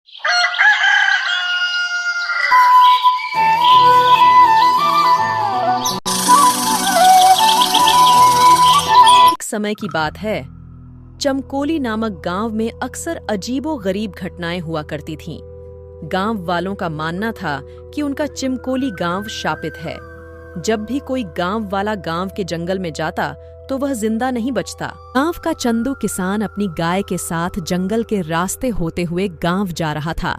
एक समय की बात है, चमकोली नामक गांव में अक्सर अजीबो-गरीब घटनाएं हुआ करती थीं। गांव वालों का मानना था कि उनका चिमकोली गांव शापित है। जब भी कोई गांव वाला गांव के जंगल में जाता तो वह जिंदा नहीं बचता। गांव का चंदू किसान अपनी गाय के साथ जंगल के रास्ते होते हुए गांव जा रहा था।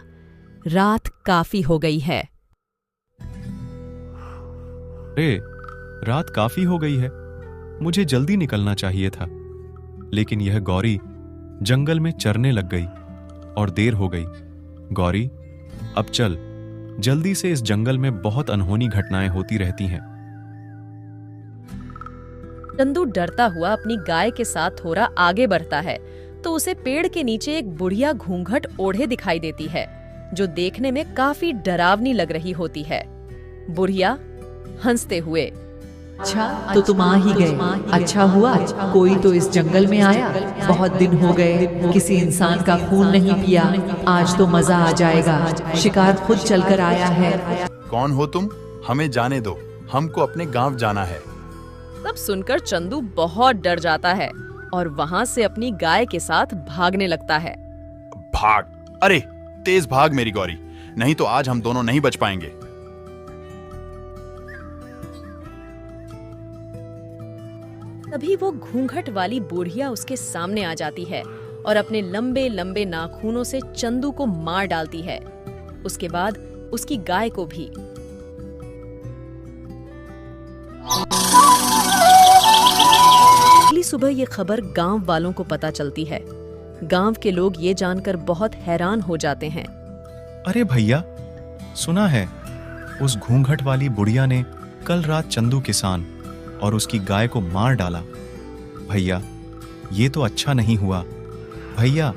रात काफी हो गई है। अरे, रात काफी हो गई है, मुझे जल्दी निकलना चाहिए था। लेकिन यह गौरी जंगल में चरने लग गई और देर हो गई। गौरी, अब चल, जल्दी से, इस जंगल में बहुत अनहोनी घटनाएं होती रहती हैं। चंदू डरता हुआ अपनी गाय के साथ थोड़ा आगे बढ़ता है तो उसे पेड़ के नीचे एक बुढ़िया घूंघट ओढ़े दिखाई देती है, जो देखने में काफी डरावनी लग रही होती है। बुढ़िया हंसते हुए, अच्छा, तो तुम आ ही गए। अच्छा हुआ, कोई तो इस जंगल में आया। बहुत दिन हो गए, किसी इंसान का खून नहीं पिया। आज तो मजा आ जाएगा। शिकार खुद चलकर आया है। कौन हो तुम? हमें जाने दो, हमको अपने गांव जाना है। तब सुनकर चंदू बहुत डर जाता है और वहां से अपनी गाय के साथ भागने लगता है। भाग! अरे, तेज भाग मेरी गौरी, नहीं तो आज हम दोनों नहीं बच पाएंगे। तभी वो घूंघट वाली बुढ़िया उसके सामने आ जाती है और अपने लंबे लंबे नाखूनों से चंदू को मार डालती है। उसके बाद उसकी गाय को भी। अगली सुबह ये खबर गांव वालों को पता चलती है। गांव के लोग ये जानकर बहुत हैरान हो जाते हैं। अरे भैया, सुना है उस घूंघट वाली बुढ़िया ने कल रात चंदू किसान और उसकी गाय को मार डाला। भैया, ये तो अच्छा नहीं हुआ। भैया।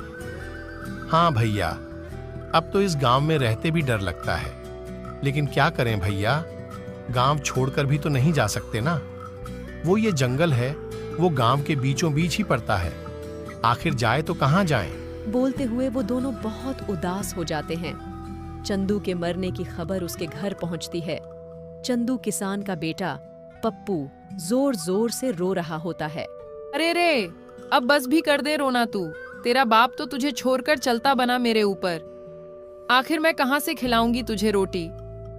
हाँ भैया, अब तो इस गांव में रहते भी डर लगता है। लेकिन क्या करें भैया, गांव छोड़कर भी तो नहीं जा सकते ना। वो ये जंगल है, वो गांव के बीचों बीच ही पड़ता है। आखिर जाए तो कहाँ जाएं? बोलते हुए वो दोनों बहुत उदास हो जाते हैं। चंदू के मरने की खबर उसके घर पहुंचती है। चंदू किसान का बेटा पप्पू जोर जोर से रो रहा होता है। अरे रे, अब बस भी कर दे रोना तू। तेरा बाप तो तुझे छोड़कर चलता बना मेरे ऊपर। आखिर मैं कहाँ से खिलाऊंगी तुझे रोटी?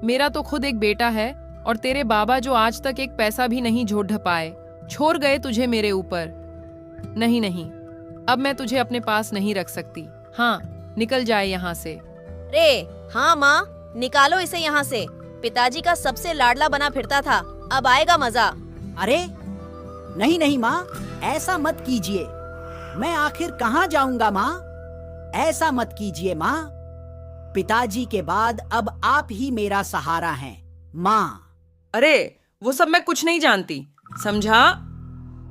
मेरा तो खुद एक बेटा है और तेरे बाबा जो आज तक एक पैसा भी नहीं जोड़ ढपाए, छोड़ गए तुझे मेरे ऊपर। नहीं नहीं, अब मैं तुझे अपने पास नहीं रख सकती। हाँ, निकल जाए यहाँ से। रे, हाँ माँ, निकालो इसे यहाँ से। पिताजी का सबसे लाडला बना फिरता था, अब आएगा मजा। अरे नहीं नहीं माँ, ऐसा मत कीजिए। मैं आखिर कहाँ जाऊंगा माँ? ऐसा मत कीजिए माँ। पिताजी के बाद अब आप ही मेरा सहारा हैं माँ। अरे, वो सब मैं कुछ नहीं जानती, समझा?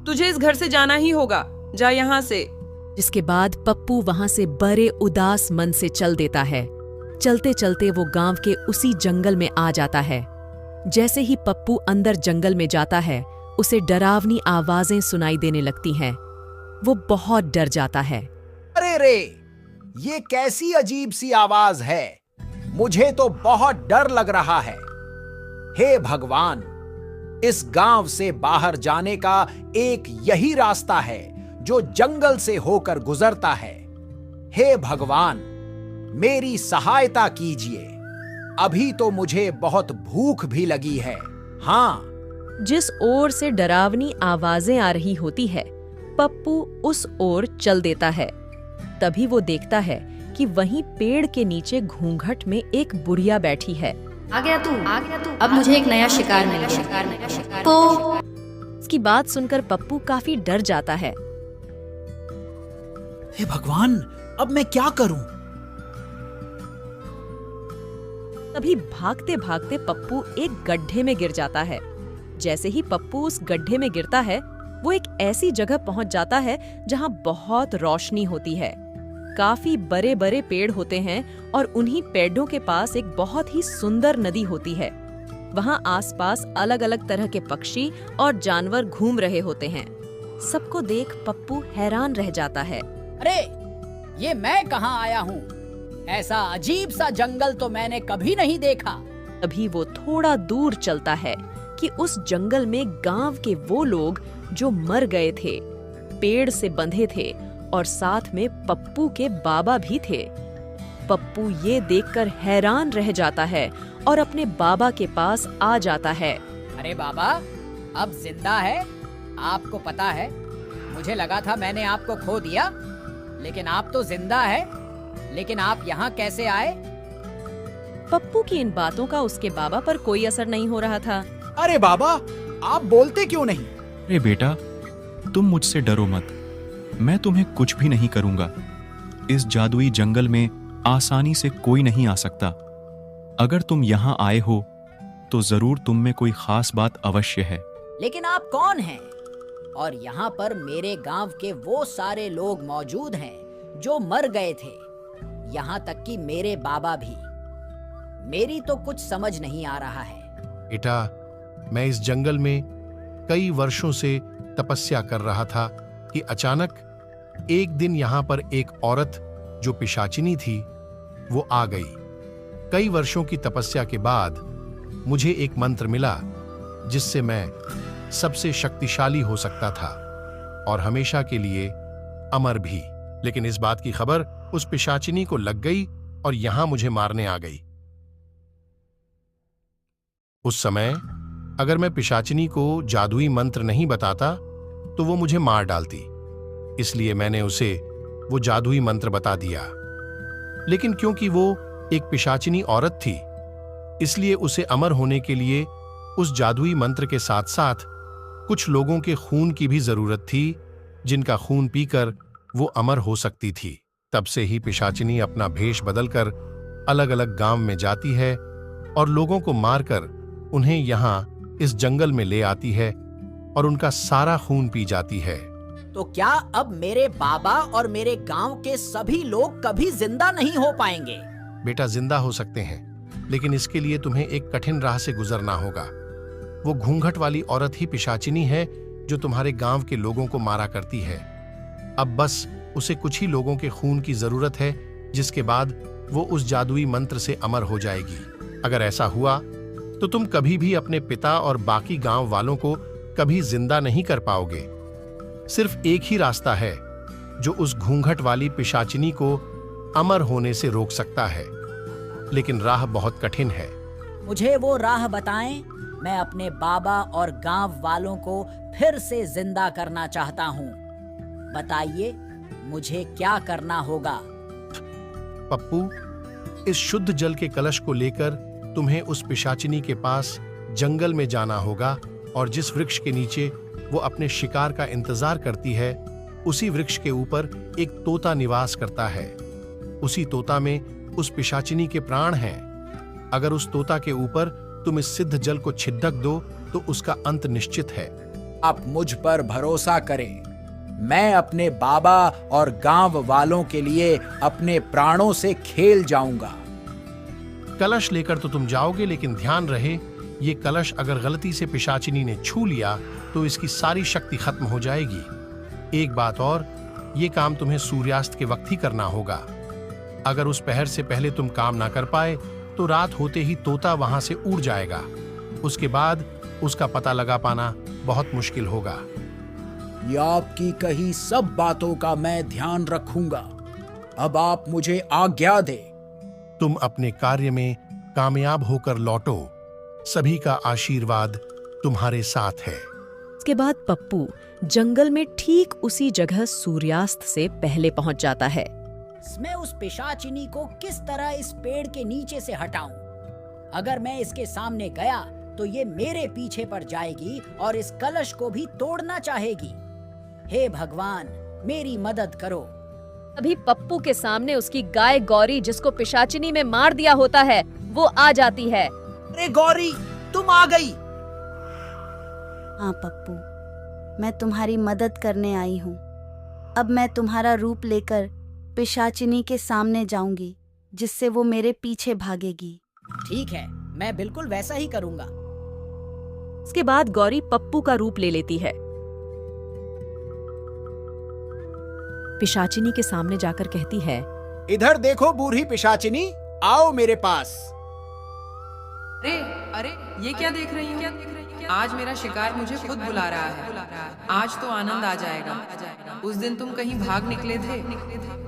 तुझे इस घर से जाना ही होगा, जा यहाँ से। जिसके बाद पप्पू वहां से बड़े उदास मन से चल देता है। चलते चलते वो गांव के उसी जंगल में आ जाता है। जैसे ही पप्पू अंदर जंगल में जाता है, उसे डरावनी आवाजें सुनाई देने लगती हैं। वो बहुत डर जाता है। अरे रे, ये कैसी अजीब सी आवाज है? मुझे तो बहुत डर लग रहा है। हे भगवान, इस गांव से बाहर जाने का एक यही रास्ता है जो जंगल से होकर गुजरता है। हे भगवान, मेरी सहायता कीजिए। अभी तो मुझे बहुत भूख भी लगी है। हाँ। जिस ओर से डरावनी आवाजें आ रही होती है, पप्पू उस ओर चल देता है। तभी वो देखता है कि वहीं पेड़ के नीचे घूंघट में एक बुढ़िया बैठी है। आ गया तू। अब मुझे एक नया शिकार मिल गया। तो इसकी बात सुनकर पप्पू काफी डर जाता है। हे भगवान, अब मैं क्या करूं? तभी भागते भागते पप्पू एक गड्ढे में गिर जाता है। जैसे ही पप्पू उस गड्ढे में गिरता है, वो एक ऐसी जगह पहुंच जाता है जहां बहुत रोशनी होती है। काफी बड़े बड़े पेड़ होते हैं और उन्हीं पेड़ों के पास एक बहुत ही सुंदर नदी होती है। वहां आसपास अलग अलग तरह के पक्षी और जानवर घूम रहे होते हैं। सबको देख पप्पू हैरान रह जाता है। अरे, ये मैं कहाँ आया हूँ? ऐसा अजीब सा जंगल तो मैंने कभी नहीं देखा। अभी वो थोड़ा दूर चलता है कि उस जंगल में गांव के वो लोग जो मर गए थे, पेड़ से बंधे थे और साथ में पप्पू के बाबा भी थे। पप्पू ये देखकर हैरान रह जाता है और अपने बाबा के पास आ जाता है। अरे बाबा, अब जिंदा है? आपको पता है, मुझे लगा था मैंने आपको खो दिया, लेकिन आप तो जिंदा है। लेकिन आप यहाँ कैसे आए? पप्पू की इन बातों का उसके बाबा पर कोई असर नहीं हो रहा था। अरे बाबा, आप बोलते क्यों नहीं? अरे बेटा, तुम मुझसे डरो मत, मैं तुम्हें कुछ भी नहीं करूंगा। इस जादुई जंगल में आसानी से कोई नहीं आ सकता। अगर तुम यहाँ आए हो तो जरूर तुम में कोई खास बात अवश्य है। लेकिन आप कौन हैं? और यहाँ पर मेरे गांव के वो सारे लोग मौजूद हैं जो मर गए थे, यहाँ तक कि मेरे बाबा भी। मेरी तो कुछ समझ नहीं आ रहा है। बेटा, मैं इस जंगल में कई वर्षों से तपस्या कर रहा था कि अचानक एक दिन यहाँ पर एक औरत जो पिशाचिनी थी वो आ गई। कई वर्षों की तपस्या के बाद मुझे एक मंत्र मिला जिससे मैं सबसे शक्तिशाली हो सकता था और हमेशा के लिए अमर भी। लेकिन इस बात की खबर उस पिशाचिनी को लग गई और यहां मुझे मारने आ गई। उस समय अगर मैं पिशाचिनी को जादुई मंत्र नहीं बताता तो वो मुझे मार डालती, इसलिए मैंने उसे वो जादुई मंत्र बता दिया। लेकिन क्योंकि वो एक पिशाचिनी औरत थी, इसलिए उसे अमर होने के लिए उस जादुई मंत्र के साथ साथ कुछ लोगों के खून की भी जरूरत थी, जिनका खून पीकर वो अमर हो सकती थी। तब से ही पिशाचिनी अपना भेष बदलकर अलग अलग गांव में जाती है और लोगों को मारकर उन्हें यहाँ इस जंगल में ले आती है और उनका सारा खून पी जाती है। तो क्या अब मेरे बाबा और मेरे गांव के सभी लोग कभी जिंदा नहीं हो पाएंगे? बेटा, जिंदा हो सकते हैं, लेकिन इसके लिए तुम्हें एक कठिन राह से गुजरना होगा। वो घूंघट वाली औरत ही पिशाचिनी है जो तुम्हारे गांव के लोगों को मारा करती है। अब बस उसे कुछ ही लोगों के खून की जरूरत है, जिसके बाद वो उस जादुई मंत्र से अमर हो जाएगी। अगर ऐसा हुआ तो तुम कभी भी अपने पिता और बाकी गांव वालों को कभी जिंदा नहीं कर पाओगे। सिर्फ एक ही रास्ता है जो उस घूंघट वाली पिशाचिनी को अमर होने से रोक सकता है, लेकिन राह बहुत कठिन है। मुझे वो राह बताएं। मैं अपने बाबा और गांव वालों को फिर से जिंदा करना चाहता हूँ। बताइए, मुझे क्या करना होगा? पप्पू, इस शुद्ध जल के कलश को लेकर तुम्हें उस पिशाचिनी के पास जंगल में जाना होगा और जिस वृक्ष के नीचे वो अपने शिकार का इंतजार करती है, उसी वृक्ष के ऊपर एक तोता निवास करता है। उसी तोता में उस पिशाचिनी के प्राण हैं। अगर उस तोता के ऊपर तुम इस सिद्ध जल को छिड़क दो तो उसका अंत निश्चित है। आप मुझ पर भरोसा करें, मैं अपने बाबा और गांव वालों के लिए अपने प्राणों से खेल जाऊंगा। कलश लेकर तो तुम जाओगे, लेकिन ध्यान रहे, ये कलश अगर गलती से पिशाचिनी ने छू लिया तो इसकी सारी शक्ति खत्म हो जाएगी। एक बात और, ये काम तुम्हें सूर्यास्त के वक्त ही करना होगा। अगर उस पहर से पहले तुम काम ना कर पाए तो रात होते ही तोता वहां से उड़ जाएगा। उसके बाद उसका पता लगा पाना बहुत मुश्किल होगा। ये आपकी कही सब बातों का मैं ध्यान रखूंगा। अब आप मुझे आज्ञा दे। तुम अपने कार्य में कामयाब होकर लौटो। सभी का आशीर्वाद तुम्हारे साथ है। इसके बाद पप्पू जंगल में ठीक उसी जगह सूर्यास्त से पहले पहुंच जाता है। मैं उस पिशाचिनी को किस तरह इस पेड़ के नीचे से हटाऊं? अगर मैं इसके सामने गया तो ये मेरे पीछे पड़ जाएगी और इस कलश को भी तोड़ना चाहेगी। हे भगवान, मेरी मदद करो। अभी पप्पू के सामने उसकी गाय गौरी, जिसको पिशाचिनी में मार दिया होता है, वो आ जाती है। अरे गौरी, तुम आ गई। हाँ पप्पू, मैं तुम्हारी मदद करने आई हूँ। अब मैं तुम्हारा रूप लेकर पिशाचिनी के सामने जाऊंगी, जिससे वो मेरे पीछे भागेगी। ठीक है, मैं बिल्कुल वैसा ही करूंगा। इसके बाद गौरी पप्पू का रूप ले लेती है। पिशाचिनी के सामने जाकर कहती है, इधर देखो बूढ़ी पिशाचिनी, आओ मेरे पास। अरे अरे, ये क्या देख रही हूँ? आज मेरा शिकार मुझे खुद बुला रहा है। आज तो आनंद आ जाएगा। उस दिन तुम कहीं भाग निकले थे,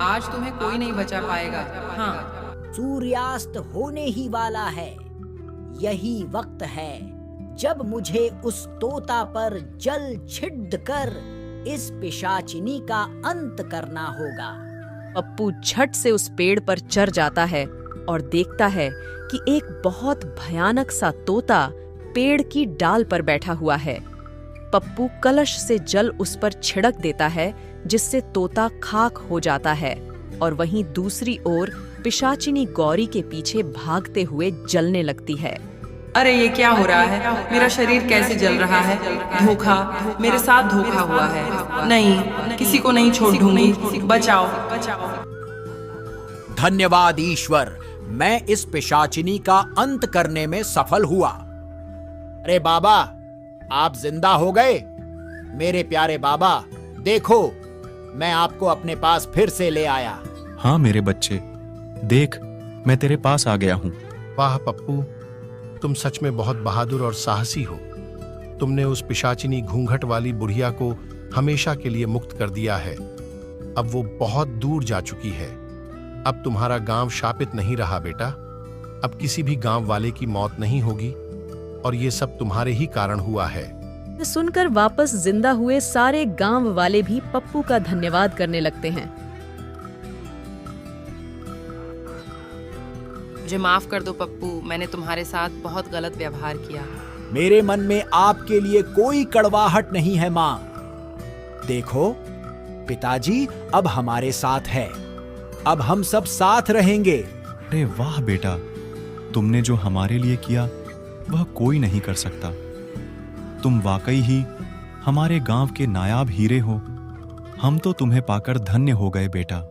आज तुम्हें कोई नहीं बचा पाएगा। हाँ, सूर्यास्त होने ही वाला है। यही वक्त है जब मुझे उस तोता पर जल छिड़ कर इस पिशाचिनी का अंत करना होगा। पप्पू झट से उस पेड़ पर चढ़ जाता है और देखता है कि एक बहुत भयानक सा तोता पेड़ की डाल पर बैठा हुआ है। पप्पू कलश से जल उस पर छिड़क देता है, जिससे तोता खाक हो जाता है और वहीं दूसरी ओर पिशाचिनी गौरी के पीछे भागते हुए जलने लगती है। अरे ये क्या हो रहा है? मेरा शरीर कैसे जल रहा है? धोखा, मेरे साथ धोखा हुआ है। नहीं, किसी को नहीं छोड़ दूंगी। बचाओ, बचाओ। धन्यवाद ईश्वर, मैं इस पिशाचिनी का अंत करने में सफल हुआ। अरे बाबा, आप जिंदा हो गए। मेरे प्यारे बाबा, देखो, मैं आपको अपने पास फिर से ले आया। हाँ मेरे बच्चे, देख, मैं तेरे पास आ गया हूँ। वाह पप्पू, तुम सच में बहुत बहादुर और साहसी हो। तुमने उस पिशाचिनी घूंघट वाली बुढ़िया को हमेशा के लिए मुक्त कर दिया है। अब वो बहुत दूर जा चुकी है। अब तुम्हारा गांव शापित नहीं रहा बेटा। अब किसी भी गांव वाले की मौत नहीं होगी, और ये सब तुम्हारे ही कारण हुआ है। सुनकर वापस जिंदा हुए सारे गांव वाले भी पप्पू का धन्यवाद करने लगते हैं। मुझे माफ कर दो पप्पू, मैंने तुम्हारे साथ बहुत गलत व्यवहार किया। मेरे मन में आपके लिए कोई कड़वाहट नहीं है माँ। देखो, पिताजी अब हमारे साथ है। अब हम सब साथ रहेंगे। अरे वाह बेटा, तुमने जो हमारे लिए किया वह कोई नहीं कर सकता। तुम वाकई ही हमारे गांव के नायाब हीरे हो। हम तो तुम्हें पाकर धन्य हो गए बेटा।